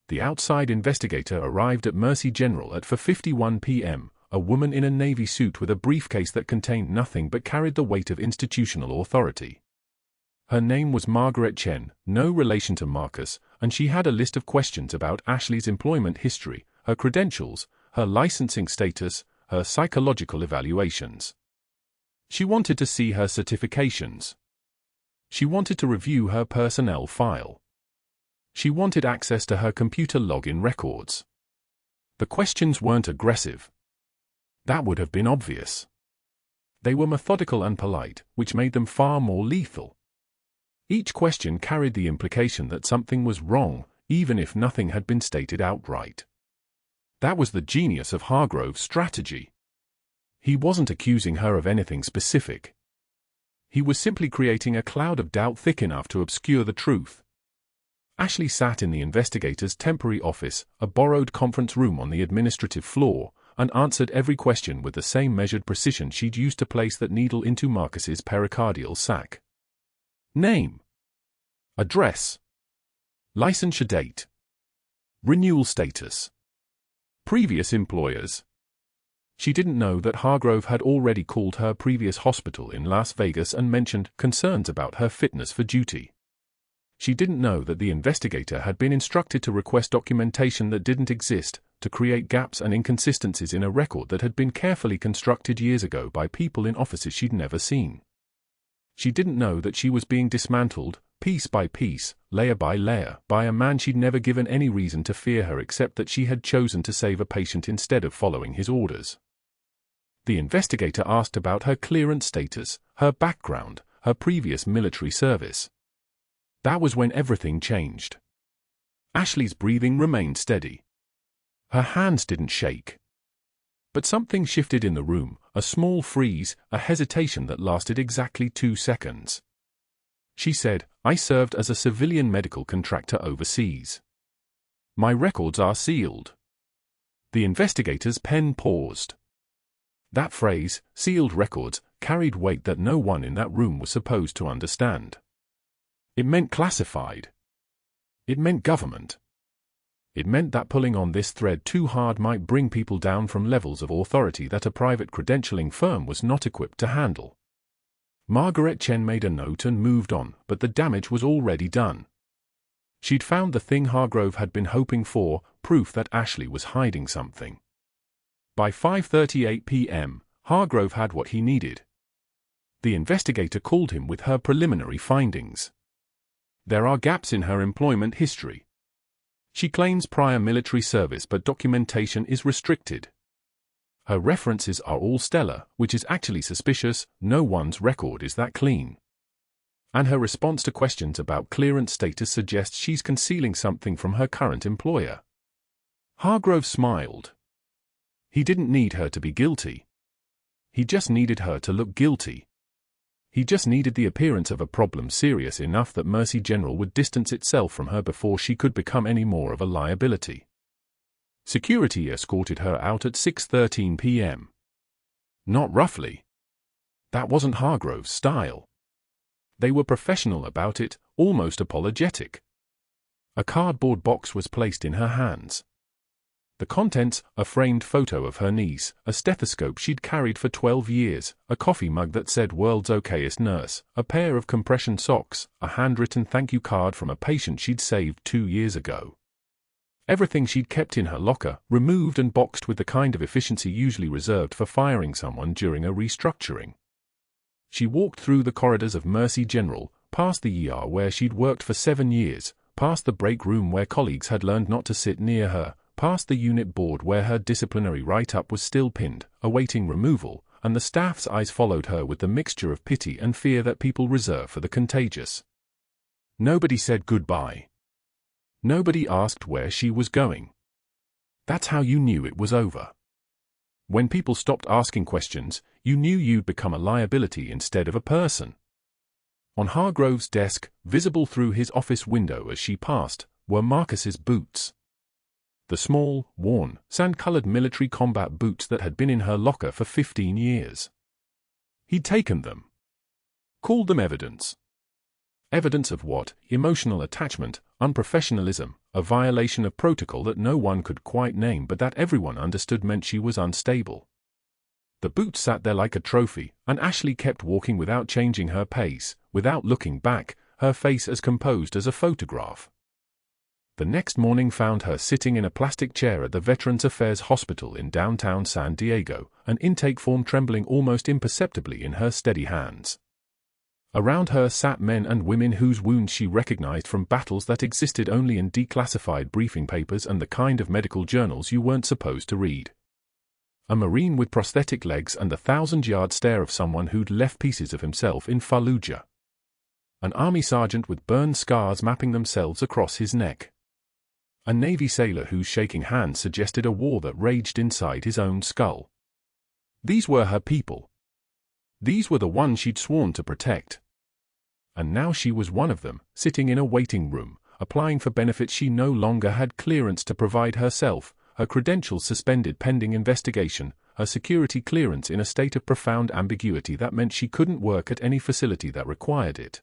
The outside investigator arrived at Mercy General at 4:51 p.m., a woman in a navy suit with a briefcase that contained nothing but carried the weight of institutional authority. Her name was Marcus Chen, no relation to Marcus, and she had a list of questions about Ashley's employment history, her credentials, her licensing status, her psychological evaluations. She wanted to see her certifications. She wanted to review her personnel file. She wanted access to her computer login records. The questions weren't aggressive. That would have been obvious. They were methodical and polite, which made them far more lethal. Each question carried the implication that something was wrong, even if nothing had been stated outright. That was the genius of Hargrove's strategy. He wasn't accusing her of anything specific. He was simply creating a cloud of doubt thick enough to obscure the truth. Ashley sat in the investigator's temporary office, a borrowed conference room on the administrative floor, and answered every question with the same measured precision she'd used to place that needle into Marcus's pericardial sac. Name. Address. Licensure date. Renewal status. Previous employers. She didn't know that Hargrove had already called her previous hospital in Las Vegas and mentioned concerns about her fitness for duty. She didn't know that the investigator had been instructed to request documentation that didn't exist, to create gaps and inconsistencies in a record that had been carefully constructed years ago by people in offices she'd never seen. She didn't know that she was being dismantled, piece by piece, layer by layer, by a man she'd never given any reason to fear her except that she had chosen to save a patient instead of following his orders. The investigator asked about her clearance status, her background, her previous military service. That was when everything changed. Ashley's breathing remained steady. Her hands didn't shake. But something shifted in the room, a small freeze, a hesitation that lasted exactly 2 seconds. She said, "I served as a civilian medical contractor overseas. My records are sealed." The investigator's pen paused. That phrase, sealed records, carried weight that no one in that room was supposed to understand. It meant classified. It meant government. It meant that pulling on this thread too hard might bring people down from levels of authority that a private credentialing firm was not equipped to handle. Marcus Chen made a note and moved on, but the damage was already done. She'd found the thing Hargrove had been hoping for, proof that Ashley was hiding something. By 5:38 p.m., Hargrove had what he needed. The investigator called him with her preliminary findings. There are gaps in her employment history. She claims prior military service, but documentation is restricted. Her references are all stellar, which is actually suspicious. No one's record is that clean. And her response to questions about clearance status suggests she's concealing something from her current employer. Hargrove smiled. He didn't need her to be guilty. He just needed her to look guilty. He just needed the appearance of a problem serious enough that Mercy General would distance itself from her before she could become any more of a liability. Security escorted her out at 6:13 p.m. Not roughly. That wasn't Hargrove's style. They were professional about it, almost apologetic. A cardboard box was placed in her hands. The contents, a framed photo of her niece, a stethoscope she'd carried for 12 years, a coffee mug that said "World's Okayest Nurse," a pair of compression socks, a handwritten thank you card from a patient she'd saved 2 years ago. Everything she'd kept in her locker, removed and boxed with the kind of efficiency usually reserved for firing someone during a restructuring. She walked through the corridors of Mercy General, past the ER where she'd worked for 7 years, past the break room where colleagues had learned not to sit near her, past the unit board where her disciplinary write-up was still pinned, awaiting removal, and the staff's eyes followed her with the mixture of pity and fear that people reserve for the contagious. Nobody said goodbye. Nobody asked where she was going. That's how you knew it was over. When people stopped asking questions, you knew you'd become a liability instead of a person. On Hargrove's desk, visible through his office window as she passed, were Marcus's boots. The small, worn, sand-colored military combat boots that had been in her locker for 15 years. He'd taken them. Called them evidence. Evidence of what? Emotional attachment, unprofessionalism, a violation of protocol that no one could quite name but that everyone understood meant she was unstable. The boots sat there like a trophy, and Ashley kept walking without changing her pace, without looking back, her face as composed as a photograph. The next morning found her sitting in a plastic chair at the Veterans Affairs Hospital in downtown San Diego, an intake form trembling almost imperceptibly in her steady hands. Around her sat men and women whose wounds she recognized from battles that existed only in declassified briefing papers and the kind of medical journals you weren't supposed to read. A Marine with prosthetic legs and the 1,000-yard stare of someone who'd left pieces of himself in Fallujah. An Army sergeant with burn scars mapping themselves across his neck. A Navy sailor whose shaking hand suggested a war that raged inside his own skull. These were her people. These were the ones she'd sworn to protect. And now she was one of them, sitting in a waiting room, applying for benefits she no longer had clearance to provide herself, her credentials suspended pending investigation, her security clearance in a state of profound ambiguity that meant she couldn't work at any facility that required it.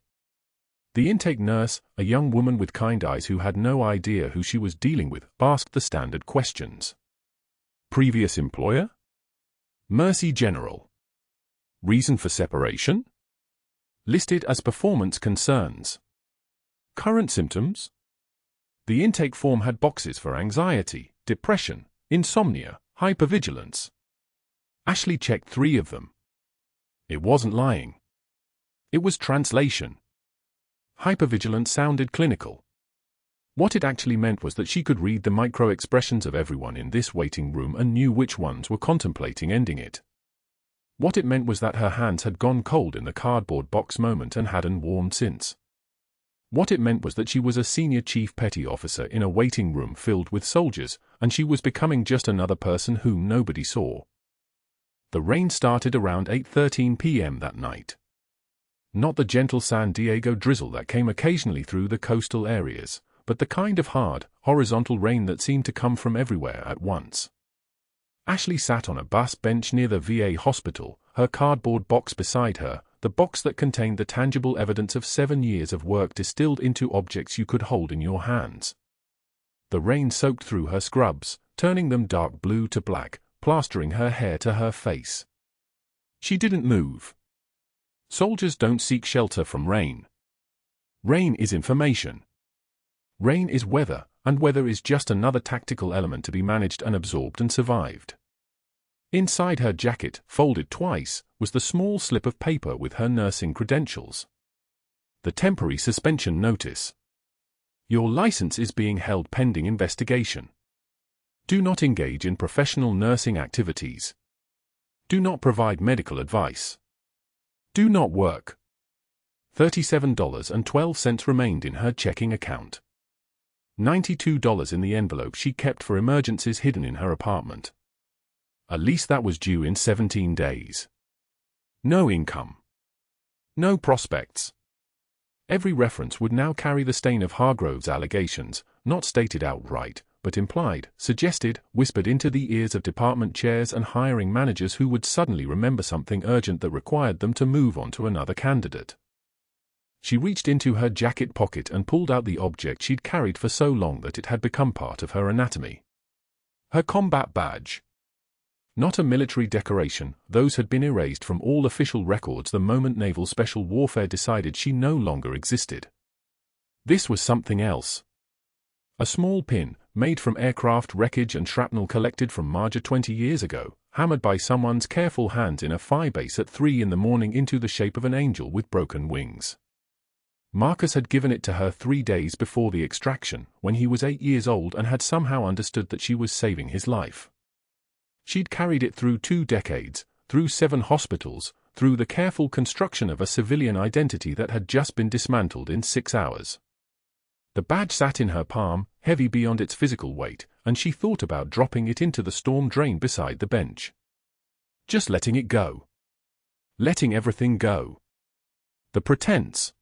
The intake nurse, a young woman with kind eyes who had no idea who she was dealing with, asked the standard questions. Previous employer? Mercy General. Reason for separation? Listed as performance concerns. Current symptoms? The intake form had boxes for anxiety, depression, insomnia, hypervigilance. Ashley checked 3 of them. It wasn't lying. It was translation. Hypervigilance sounded clinical. What it actually meant was that she could read the micro-expressions of everyone in this waiting room and knew which ones were contemplating ending it. What it meant was that her hands had gone cold in the cardboard box moment and hadn't warmed since. What it meant was that she was a senior chief petty officer in a waiting room filled with soldiers, and she was becoming just another person whom nobody saw. The rain started around 8:13 p.m. that night. Not the gentle San Diego drizzle that came occasionally through the coastal areas, but the kind of hard, horizontal rain that seemed to come from everywhere at once. Ashley sat on a bus bench near the VA hospital, her cardboard box beside her, the box that contained the tangible evidence of 7 years of work distilled into objects you could hold in your hands. The rain soaked through her scrubs, turning them dark blue to black, plastering her hair to her face. She didn't move. Soldiers don't seek shelter from rain. Rain is information. Rain is weather, and weather is just another tactical element to be managed and absorbed and survived. Inside her jacket, folded twice, was the small slip of paper with her nursing credentials. The temporary suspension notice. Your license is being held pending investigation. Do not engage in professional nursing activities. Do not provide medical advice. Do not work. $37.12 remained in her checking account. $92 in the envelope she kept for emergencies hidden in her apartment. A lease that was due in 17 days. No income. No prospects. Every reference would now carry the stain of Hargrove's allegations, not stated outright, but implied, suggested, whispered into the ears of department chairs and hiring managers who would suddenly remember something urgent that required them to move on to another candidate. She reached into her jacket pocket and pulled out the object she'd carried for so long that it had become part of her anatomy. Her combat badge. Not a military decoration, those had been erased from all official records the moment Naval Special Warfare decided she no longer existed. This was something else. A small pin, made from aircraft wreckage and shrapnel collected from Marja 20 years ago, hammered by someone's careful hands in a phi base at 3 in the morning into the shape of an angel with broken wings. Marcus had given it to her 3 days before the extraction, when he was 8 years old, and had somehow understood that she was saving his life. She'd carried it through 2 decades, through 7 hospitals, through the careful construction of a civilian identity that had just been dismantled in 6 hours. The badge sat in her palm, heavy beyond its physical weight, and she thought about dropping it into the storm drain beside the bench. Just letting it go. Letting everything go. The pretense.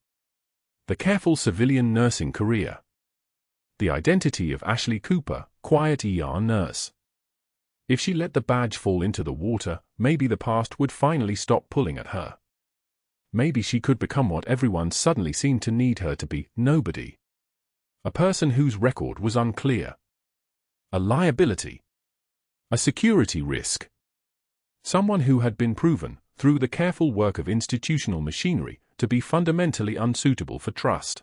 The careful civilian nursing career. The identity of Ashley Cooper, quiet ER nurse. If she let the badge fall into the water, maybe the past would finally stop pulling at her. Maybe she could become what everyone suddenly seemed to need her to be, nobody. A person whose record was unclear. A liability. A security risk. Someone who had been proven, through the careful work of institutional machinery, to be fundamentally unsuitable for trust.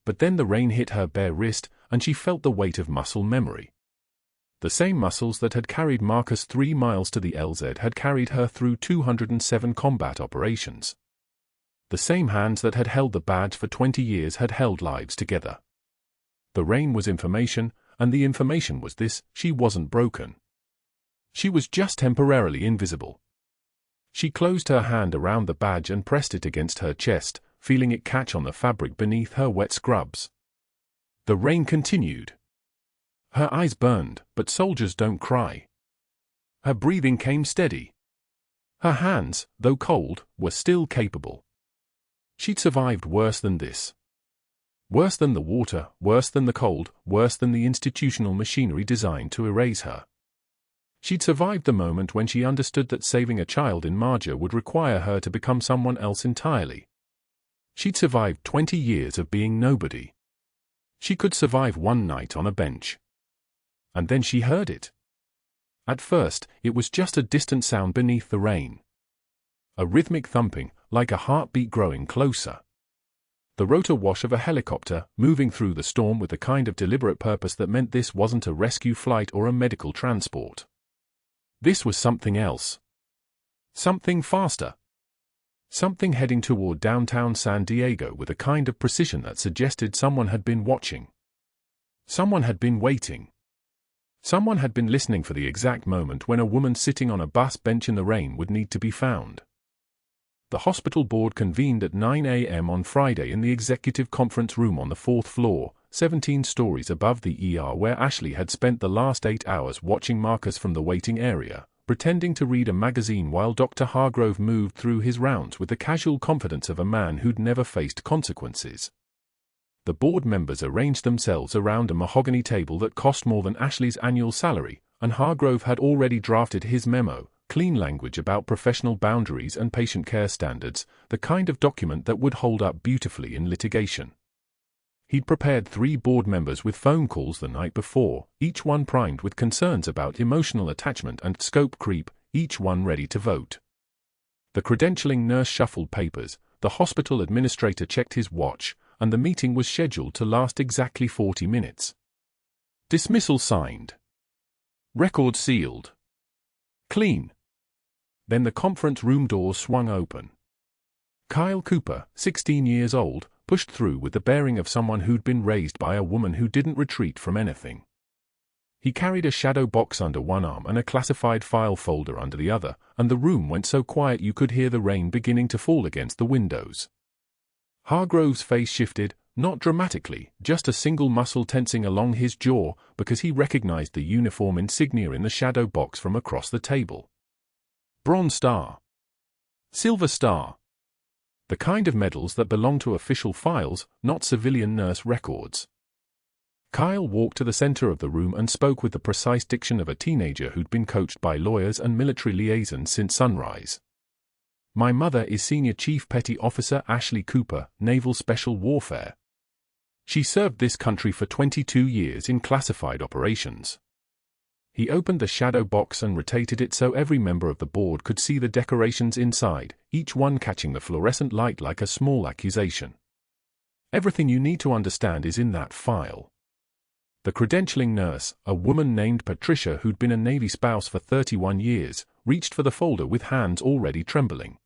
But then the rain hit her bare wrist, and she felt the weight of muscle memory. The same muscles that had carried Marcus 3 miles to the LZ had carried her through 207 combat operations. The same hands that had held the badge for 20 years had held lives together. The rain was information, and the information was this: she wasn't broken. She was just temporarily invisible. She closed her hand around the badge and pressed it against her chest, feeling it catch on the fabric beneath her wet scrubs. The rain continued. Her eyes burned, but soldiers don't cry. Her breathing came steady. Her hands, though cold, were still capable. She'd survived worse than this. Worse than the water, worse than the cold, worse than the institutional machinery designed to erase her. She'd survived the moment when she understood that saving a child in Marja would require her to become someone else entirely. She'd survived 20 years of being nobody. She could survive one night on a bench. And then she heard it. At first, it was just a distant sound beneath the rain. A rhythmic thumping, like a heartbeat growing closer. The rotor wash of a helicopter, moving through the storm with the kind of deliberate purpose that meant this wasn't a rescue flight or a medical transport. This was something else. Something faster. Something heading toward downtown San Diego with a kind of precision that suggested someone had been watching. Someone had been waiting. Someone had been listening for the exact moment when a woman sitting on a bus bench in the rain would need to be found. The hospital board convened at 9 a.m. on Friday in the executive conference room on the 4th floor, 17 stories above the ER where Ashley had spent the last 8 hours watching Marcus from the waiting area, pretending to read a magazine while Dr. Hargrove moved through his rounds with the casual confidence of a man who'd never faced consequences. The board members arranged themselves around a mahogany table that cost more than Ashley's annual salary, and Hargrove had already drafted his memo, clean language about professional boundaries and patient care standards, the kind of document that would hold up beautifully in litigation. He'd prepared 3 board members with phone calls the night before, each one primed with concerns about emotional attachment and scope creep, each one ready to vote. The credentialing nurse shuffled papers, the hospital administrator checked his watch, and the meeting was scheduled to last exactly 40 minutes. Dismissal signed. Record sealed. Clean. Then the conference room doors swung open. Kyle Cooper, 16 years old, pushed through with the bearing of someone who'd been raised by a woman who didn't retreat from anything. He carried a shadow box under one arm and a classified file folder under the other, and the room went so quiet you could hear the rain beginning to fall against the windows. Hargrove's face shifted, not dramatically, just a single muscle tensing along his jaw, because he recognized the uniform insignia in the shadow box from across the table. Bronze Star. Silver Star. The kind of medals that belong to official files, not civilian nurse records. Kyle walked to the center of the room and spoke with the precise diction of a teenager who'd been coached by lawyers and military liaisons since sunrise. My mother is Senior Chief Petty Officer Ashley Cooper, Naval Special Warfare. She served this country for 22 years in classified operations. He opened the shadow box and rotated it so every member of the board could see the decorations inside, each one catching the fluorescent light like a small accusation. Everything you need to understand is in that file. The credentialing nurse, a woman named Patricia who'd been a Navy spouse for 31 years, reached for the folder with hands already trembling.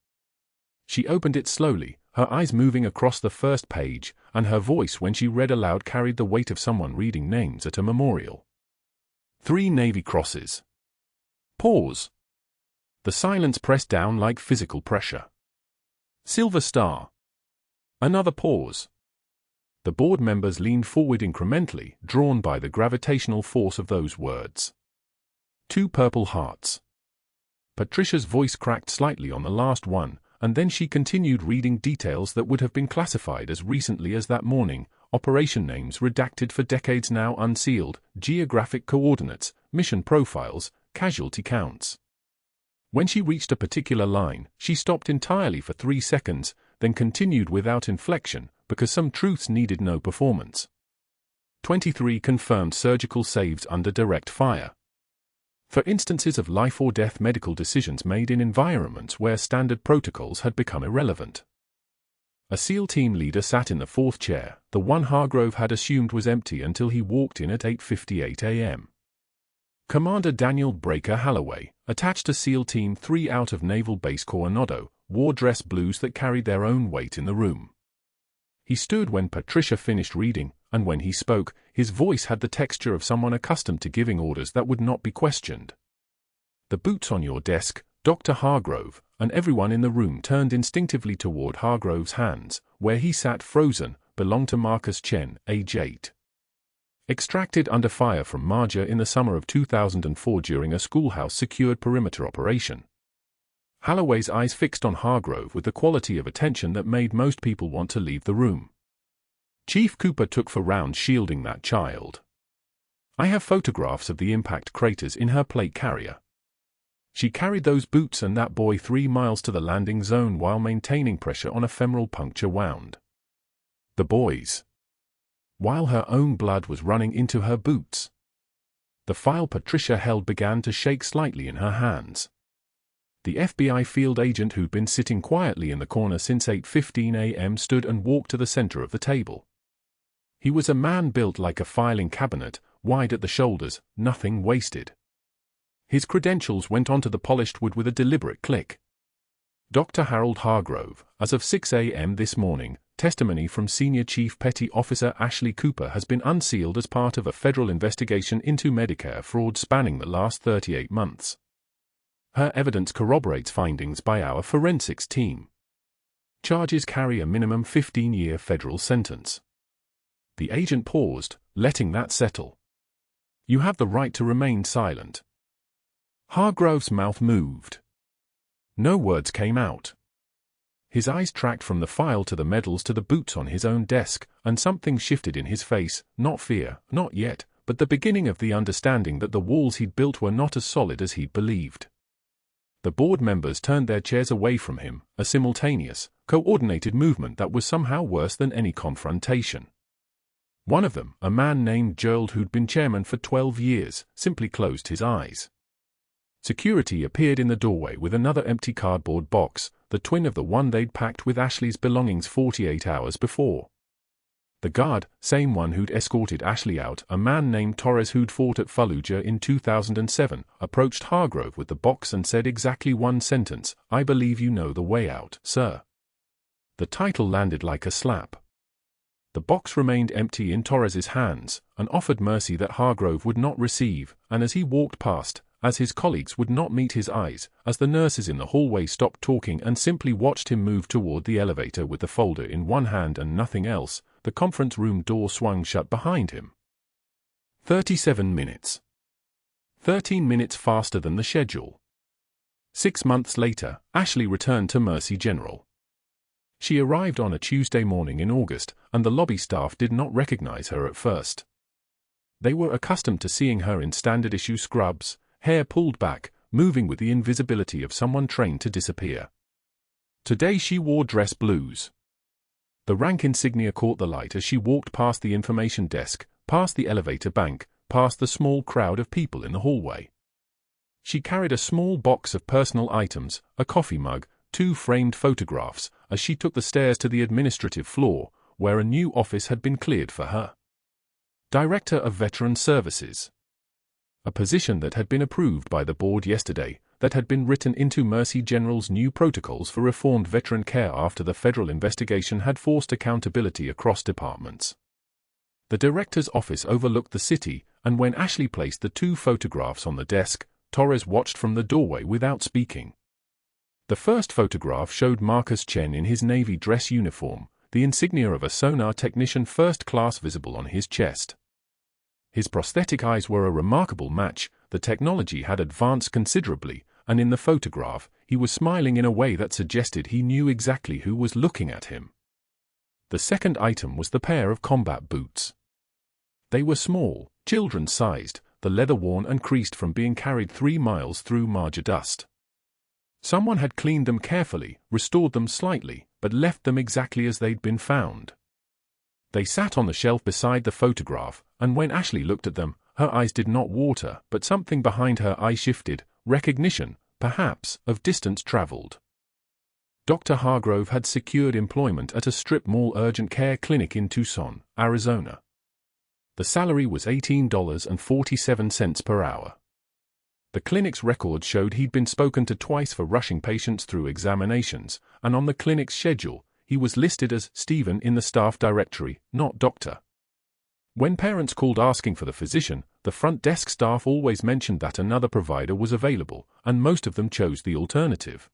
She opened it slowly, her eyes moving across the first page, and her voice when she read aloud carried the weight of someone reading names at a memorial. 3 Navy Crosses. Pause. The silence pressed down like physical pressure. Silver Star. Another pause. The board members leaned forward incrementally, drawn by the gravitational force of those words. 2 Purple Hearts. Patricia's voice cracked slightly on the last one, and then she continued reading details that would have been classified as recently as that morning, operation names redacted for decades now unsealed, geographic coordinates, mission profiles, casualty counts. When she reached a particular line, she stopped entirely for 3 seconds, then continued without inflection, because some truths needed no performance. 23 confirmed surgical saves under direct fire. For instances of life-or-death medical decisions made in environments where standard protocols had become irrelevant. A SEAL team leader sat in the 4th chair, the one Hargrove had assumed was empty until he walked in at 8:58 a.m. Commander Daniel Breaker Holloway, attached to SEAL Team 3 out of Naval Base Coronado, wore dress blues that carried their own weight in the room. He stood when Patricia finished reading, and when he spoke, his voice had the texture of someone accustomed to giving orders that would not be questioned. The boots on your desk, Dr. Hargrove, and everyone in the room turned instinctively toward Hargrove's hands, where he sat frozen, belonged to Marcus Chen, age 8. Extracted under fire from Marja in the summer of 2004 during a schoolhouse-secured perimeter operation. Holloway's eyes fixed on Hargrove with the quality of attention that made most people want to leave the room. Chief Cooper took for rounds shielding that child. I have photographs of the impact craters in her plate carrier. She carried those boots and that boy 3 miles to the landing zone while maintaining pressure on a femoral puncture wound. The boys. While her own blood was running into her boots. The file Patricia held began to shake slightly in her hands. The FBI field agent who'd been sitting quietly in the corner since 8:15 a.m. stood and walked to the center of the table. He was a man built like a filing cabinet, wide at the shoulders, nothing wasted. His credentials went onto the polished wood with a deliberate click. Dr. Harold Hargrove, as of 6 a.m. this morning, testimony from Senior Chief Petty Officer Ashley Cooper has been unsealed as part of a federal investigation into Medicare fraud spanning the last 38 months. Her evidence corroborates findings by our forensics team. Charges carry a minimum 15-year federal sentence. The agent paused, letting that settle. You have the right to remain silent. Hargrove's mouth moved. No words came out. His eyes tracked from the file to the medals to the boots on his own desk, and something shifted in his face, not fear, not yet, but the beginning of the understanding that the walls he'd built were not as solid as he'd believed. The board members turned their chairs away from him, a simultaneous, coordinated movement that was somehow worse than any confrontation. One of them, a man named Gerald who'd been chairman for 12 years, simply closed his eyes. Security appeared in the doorway with another empty cardboard box, the twin of the one they'd packed with Ashley's belongings 48 hours before. The guard, same one who'd escorted Ashley out, a man named Torres who'd fought at Fallujah in 2007, approached Hargrove with the box and said exactly one sentence, "I believe you know the way out, sir." The title landed like a slap. The box remained empty in Torres's hands, and offered mercy that Hargrove would not receive, and as he walked past, as his colleagues would not meet his eyes, as the nurses in the hallway stopped talking and simply watched him move toward the elevator with the folder in one hand and nothing else, the conference room door swung shut behind him. 37 minutes. 13 minutes faster than the schedule. 6 months later, Ashley returned to Mercy General. She arrived on a Tuesday morning in August, and the lobby staff did not recognize her at first. They were accustomed to seeing her in standard-issue scrubs, hair pulled back, moving with the invisibility of someone trained to disappear. Today she wore dress blues. The rank insignia caught the light as she walked past the information desk, past the elevator bank, past the small crowd of people in the hallway. She carried a small box of personal items, a coffee mug, 2 framed photographs, as she took the stairs to the administrative floor, where a new office had been cleared for her. Director of Veteran Services. A position that had been approved by the board yesterday, that had been written into Mercy General's new protocols for reformed veteran care after the federal investigation had forced accountability across departments. The director's office overlooked the city, and when Ashley placed the 2 photographs on the desk, Torres watched from the doorway without speaking. The first photograph showed Marcus Chen in his Navy dress uniform, the insignia of a sonar technician first class visible on his chest. His prosthetic eyes were a remarkable match. The technology had advanced considerably, and in the photograph, he was smiling in a way that suggested he knew exactly who was looking at him. The second item was the pair of combat boots. They were small, children-sized, the leather worn and creased from being carried 3 miles through Marja dust. Someone had cleaned them carefully, restored them slightly, but left them exactly as they'd been found. They sat on the shelf beside the photograph, and when Ashley looked at them, her eyes did not water, but something behind her eye shifted, recognition, perhaps, of distance traveled. Dr. Hargrove had secured employment at a strip mall urgent care clinic in Tucson, Arizona. The salary was $18.47 per hour. The clinic's records showed he'd been spoken to twice for rushing patients through examinations, and on the clinic's schedule, he was listed as Stephen in the staff directory, not doctor. When parents called asking for the physician, the front desk staff always mentioned that another provider was available, and most of them chose the alternative.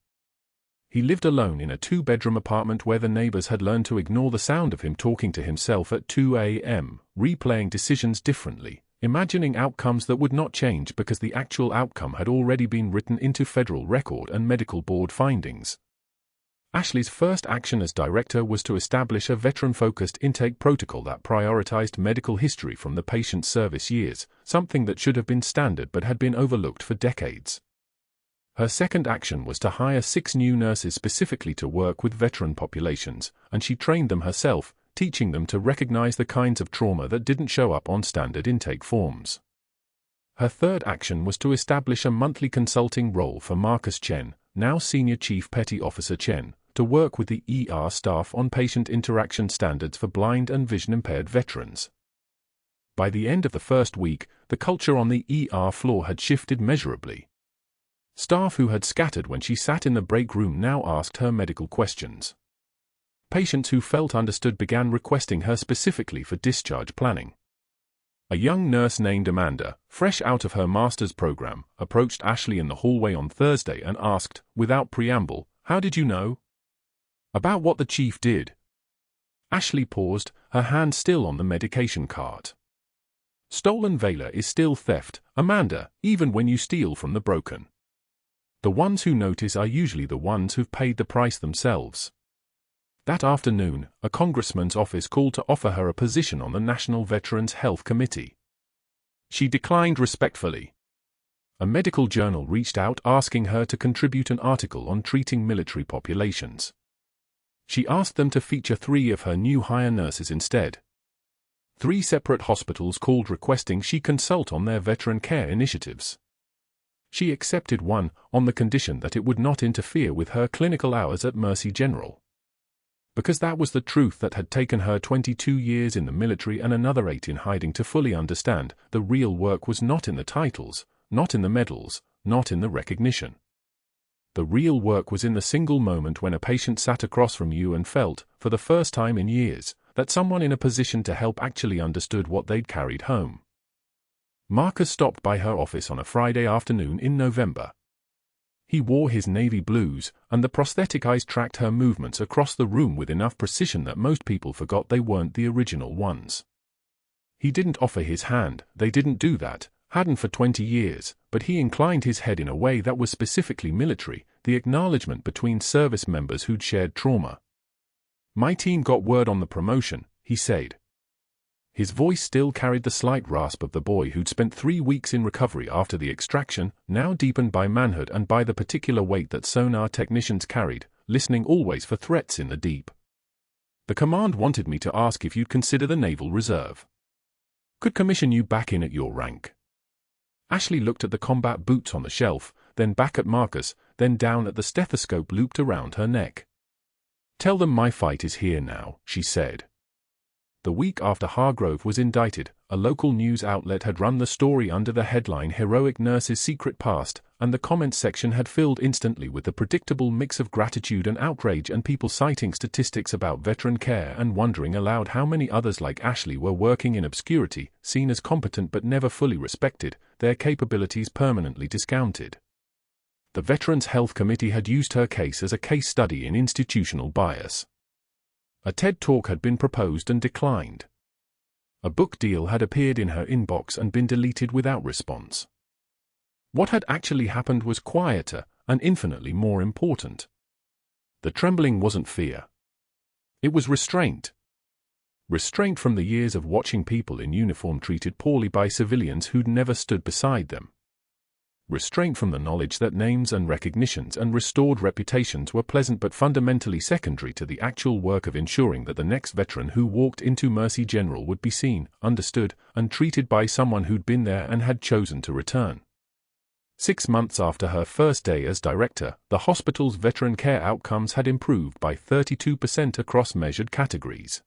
He lived alone in a 2-bedroom apartment where the neighbors had learned to ignore the sound of him talking to himself at 2 a.m., replaying decisions differently, imagining outcomes that would not change because the actual outcome had already been written into federal record and medical board findings. Ashley's first action as director was to establish a veteran-focused intake protocol that prioritized medical history from the patient's service years, something that should have been standard but had been overlooked for decades. Her second action was to hire 6 new nurses specifically to work with veteran populations, and she trained them herself, teaching them to recognize the kinds of trauma that didn't show up on standard intake forms. Her third action was to establish a monthly consulting role for Marcus Chen, now Senior Chief Petty Officer Chen, to work with the ER staff on patient interaction standards for blind and vision-impaired veterans. By the end of the first week, the culture on the ER floor had shifted measurably. Staff who had scattered when she sat in the break room now asked her medical questions. Patients who felt understood began requesting her specifically for discharge planning. A young nurse named Amanda, fresh out of her master's program, approached Ashley in the hallway on Thursday and asked, without preamble, "How did you know?" "About what the chief did." Ashley paused, her hand still on the medication cart. "Stolen valor is still theft, Amanda, even when you steal from the broken. The ones who notice are usually the ones who've paid the price themselves." That afternoon, a congressman's office called to offer her a position on the National Veterans Health Committee. She declined respectfully. A medical journal reached out asking her to contribute an article on treating military populations. She asked them to feature 3 of her new hire nurses instead. 3 separate hospitals called requesting she consult on their veteran care initiatives. She accepted one, on the condition that it would not interfere with her clinical hours at Mercy General. because that was the truth that had taken her 22 years in the military and another 8 in hiding to fully understand. The real work was not in the titles, not in the medals, not in the recognition. The real work was in the single moment when a patient sat across from you and felt, for the first time in years, that someone in a position to help actually understood what they'd carried home. Marcus stopped by her office on a Friday afternoon in November. He wore his navy blues, and the prosthetic eyes tracked her movements across the room with enough precision that most people forgot they weren't the original ones. He didn't offer his hand, they didn't do that, hadn't for 20 years, but he inclined his head in a way that was specifically military, the acknowledgement between service members who'd shared trauma. "My team got word on the promotion," he said. His voice still carried the slight rasp of the boy who'd spent 3 weeks in recovery after the extraction, now deepened by manhood and by the particular weight that sonar technicians carried, listening always for threats in the deep. "The command wanted me to ask if you'd consider the Naval Reserve. Could commission you back in at your rank." Ashley looked at the combat boots on the shelf, then back at Marcus, then down at the stethoscope looped around her neck. "Tell them my fight is here now," she said. The week after Hargrove was indicted, a local news outlet had run the story under the headline "Heroic Nurse's Secret Past," and the comments section had filled instantly with the predictable mix of gratitude and outrage and people citing statistics about veteran care and wondering aloud how many others like Ashley were working in obscurity, seen as competent but never fully respected, their capabilities permanently discounted. The Veterans Health Committee had used her case as a case study in institutional bias. A TED Talk had been proposed and declined. A book deal had appeared in her inbox and been deleted without response. What had actually happened was quieter and infinitely more important. The trembling wasn't fear. It was restraint. Restraint from the years of watching people in uniform treated poorly by civilians who'd never stood beside them. Restraint from the knowledge that names and recognitions and restored reputations were pleasant but fundamentally secondary to the actual work of ensuring that the next veteran who walked into Mercy General would be seen, understood, and treated by someone who'd been there and had chosen to return. 6 months after her first day as director, the hospital's veteran care outcomes had improved by 32% across measured categories.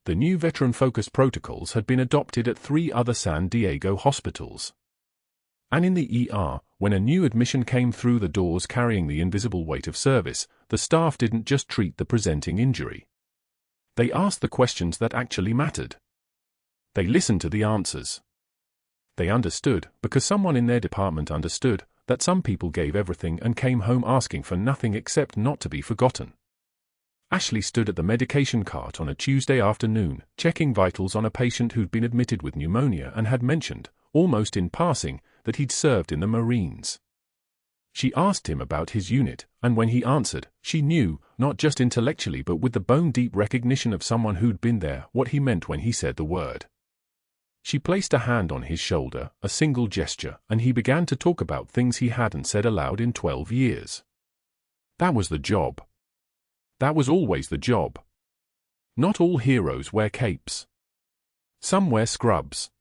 The new veteran-focused protocols had been adopted at 3 other San Diego hospitals. And in the ER, when a new admission came through the doors carrying the invisible weight of service, the staff didn't just treat the presenting injury. They asked the questions that actually mattered. They listened to the answers. They understood, because someone in their department understood, that some people gave everything and came home asking for nothing except not to be forgotten. Ashley stood at the medication cart on a Tuesday afternoon, checking vitals on a patient who'd been admitted with pneumonia and had mentioned, almost in passing, that he'd served in the Marines. She asked him about his unit, and when he answered, she knew, not just intellectually but with the bone-deep recognition of someone who'd been there, what he meant when he said the word. She placed a hand on his shoulder, a single gesture, and he began to talk about things he hadn't said aloud in 12 years. That was the job. That was always the job. Not all heroes wear capes. Some wear scrubs.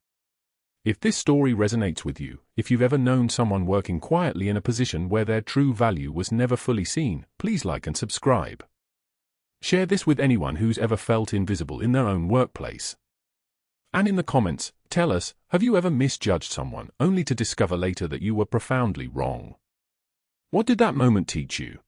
If this story resonates with you, if you've ever known someone working quietly in a position where their true value was never fully seen, please like and subscribe. Share this with anyone who's ever felt invisible in their own workplace. And in the comments, tell us, have you ever misjudged someone only to discover later that you were profoundly wrong? What did that moment teach you?